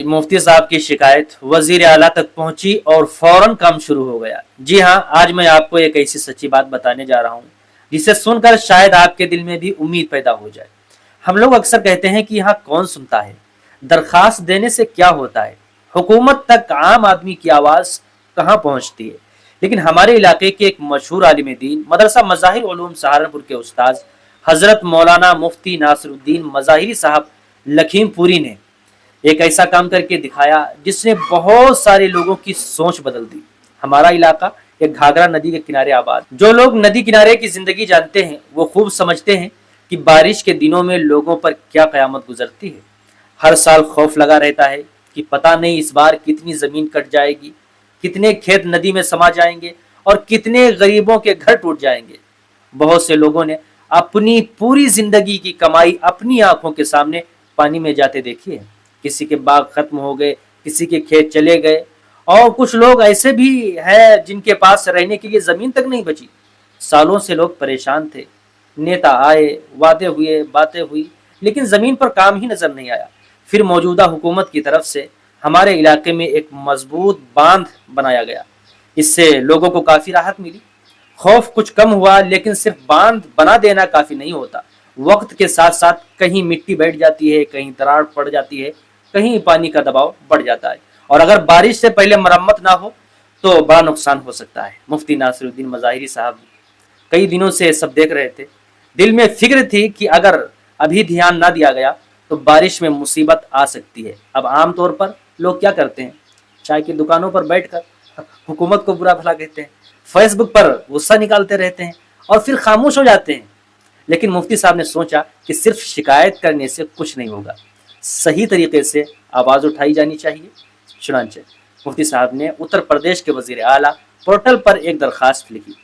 मुफ्ती साहब की शिकायत वजीर आला तक पहुंची और फौरन काम शुरू हो गया। जी हाँ, आज मैं आपको एक ऐसी सच्ची बात बताने जा रहा हूँ जिसे सुनकर शायद आपके दिल में भी उम्मीद पैदा हो जाए। हम लोग अक्सर कहते हैं कि यहाँ कौन सुनता है, दरखास्त देने से क्या होता है, हुकूमत तक आम आदमी की आवाज़ कहाँ पहुँचती है। लेकिन हमारे इलाके के एक मशहूर आलिम दीन मदरसा मज़ाहिर उलूम सहारनपुर के उस्ताद हज़रत मौलाना मुफ्ती नासिरुद्दीन मज़ाहिरी साहब लखीमपुरी ने एक ऐसा काम करके दिखाया जिसने बहुत सारे लोगों की सोच बदल दी। हमारा इलाका एक घाघरा नदी के किनारे आबाद। जो लोग नदी किनारे की जिंदगी जानते हैं वो खूब समझते हैं कि बारिश के दिनों में लोगों पर क्या कयामत गुजरती है। हर साल खौफ लगा रहता है कि पता नहीं इस बार कितनी जमीन कट जाएगी, कितने खेत नदी में समा जाएंगे और कितने गरीबों के घर टूट जाएंगे। बहुत से लोगों ने अपनी पूरी जिंदगी की कमाई अपनी आंखों के सामने पानी में जाते देखी है। किसी के बाग खत्म हो गए, किसी के खेत चले गए और कुछ लोग ऐसे भी हैं जिनके पास रहने के लिए जमीन तक नहीं बची। सालों से लोग परेशान थे, नेता आए, वादे हुए, बातें हुई, लेकिन जमीन पर काम ही नजर नहीं आया। फिर मौजूदा हुकूमत की तरफ से हमारे इलाके में एक मजबूत बांध बनाया गया। इससे लोगों को काफी राहत मिली, खौफ कुछ कम हुआ। लेकिन सिर्फ बांध बना देना काफी नहीं होता, वक्त के साथ साथ कहीं मिट्टी बैठ जाती है, कहीं दरार पड़ जाती है, कहीं पानी का दबाव बढ़ जाता है और अगर बारिश से पहले मरम्मत ना हो तो बड़ा नुकसान हो सकता है। मुफ्ती नासिरुद्दीन मज़ाहिरी साहब कई दिनों से सब देख रहे थे। दिल में फिक्र थी कि अगर अभी ध्यान ना दिया गया तो बारिश में मुसीबत आ सकती है। अब आमतौर पर लोग क्या करते हैं, चाय की दुकानों पर बैठकर हुकूमत को बुरा भला कहते हैं, फेसबुक पर गुस्सा निकालते रहते हैं और फिर खामोश हो जाते हैं। लेकिन मुफ्ती साहब ने सोचा कि सिर्फ शिकायत करने से कुछ नहीं होगा, सही तरीके से आवाज़ उठाई जानी चाहिए। चुनांचे मुफ्ती साहब ने उत्तर प्रदेश के वजीर आला पोर्टल पर एक दरखास्त लिखी।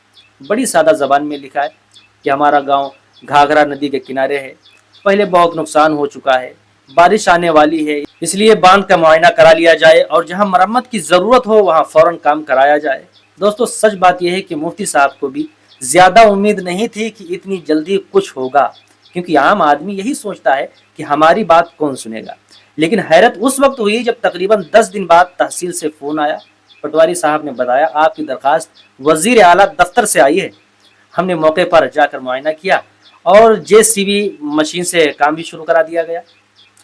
बड़ी सादा ज़बान में लिखा है कि हमारा गांव घाघरा नदी के किनारे है, पहले बहुत नुकसान हो चुका है, बारिश आने वाली है, इसलिए बांध का मुआयना करा लिया जाए और जहां मरम्मत की ज़रूरत हो वहां फ़ौरन काम कराया जाए। दोस्तों, सच बात यह है कि मुफ्ती साहब को भी ज़्यादा उम्मीद नहीं थी कि इतनी जल्दी कुछ होगा, क्योंकि आम आदमी यही सोचता है कि हमारी बात कौन सुनेगा। लेकिन हैरत उस वक्त हुई जब तकरीबन 10 दिन बाद तहसील से फ़ोन आया। पटवारी साहब ने बताया, आपकी दरखास्त वजीर आला दफ्तर से आई है। हमने मौके पर जाकर मुआयना किया और JCB मशीन से काम भी शुरू करा दिया गया।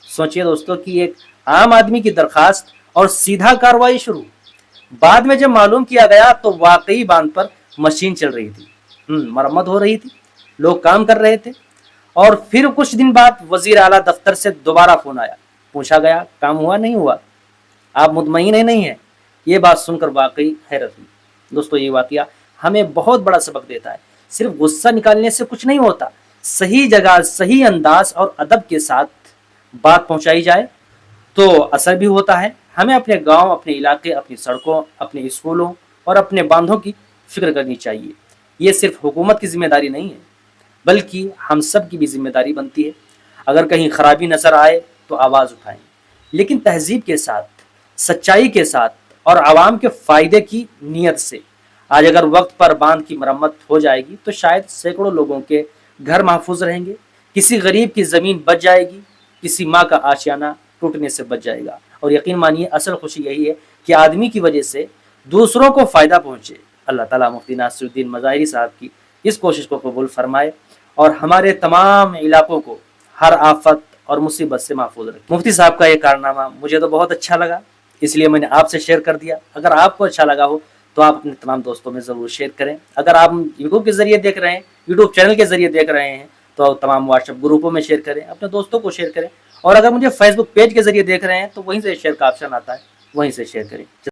सोचिए दोस्तों कि एक आम आदमी की दरखास्त और सीधा कार्रवाई शुरू। बाद में जब मालूम किया गया तो वाकई बांध पर मशीन चल रही थी, मरम्मत हो रही थी, लोग काम कर रहे थे। और फिर कुछ दिन बाद वजीर आला दफ्तर से दोबारा फोन आया। पूछा गया, काम हुआ नहीं हुआ, आप मुतमईन है नहीं है। ये बात सुनकर वाकई हैरत हुई। दोस्तों, ये वाकया हमें बहुत बड़ा सबक देता है। सिर्फ गुस्सा निकालने से कुछ नहीं होता, सही जगह, सही अंदाज और अदब के साथ बात पहुंचाई जाए तो असर भी होता है। हमें अपने गांव, अपने इलाके, अपनी सड़कों, अपने स्कूलों और अपने बांधों की फिक्र करनी चाहिए। ये सिर्फ हुकूमत की जिम्मेदारी नहीं है, बल्कि हम सब की भी जिम्मेदारी बनती है। अगर कहीं खराबी नजर आए तो आवाज़ उठाएं, लेकिन तहजीब के साथ, सच्चाई के साथ और आवाम के फायदे की नीयत से। आज अगर वक्त पर बांध की मरम्मत हो जाएगी तो शायद सैकड़ों लोगों के घर महफूज रहेंगे, किसी गरीब की ज़मीन बच जाएगी, किसी माँ का आशियाना टूटने से बच जाएगा। और यकीन मानिए, असल खुशी यही है कि आदमी की वजह से दूसरों को फ़ायदा पहुँचे। अल्लाह ताला मुफ्ती नासिरुद्दीन मज़ाहिरी साहब की इस कोशिश को कबूल फरमाए और हमारे तमाम इलाकों को हर आफत और मुसीबत से महफूज रखे। मुफ्ती साहब का ये कारनामा मुझे तो बहुत अच्छा लगा, इसलिए मैंने आपसे शेयर कर दिया। अगर आपको अच्छा लगा हो तो आप अपने तमाम दोस्तों में ज़रूर शेयर करें। अगर आप यूट्यूब के ज़रिए देख रहे हैं, यूट्यूब चैनल के ज़रिए देख रहे हैं, तो तमाम व्हाट्सएप ग्रुपों में शेयर करें, अपने दोस्तों को शेयर करें। और अगर मुझे फेसबुक पेज के ज़रिए देख रहे हैं तो वहीं से शेयर का ऑप्शन आता है, वहीं से शेयर करें।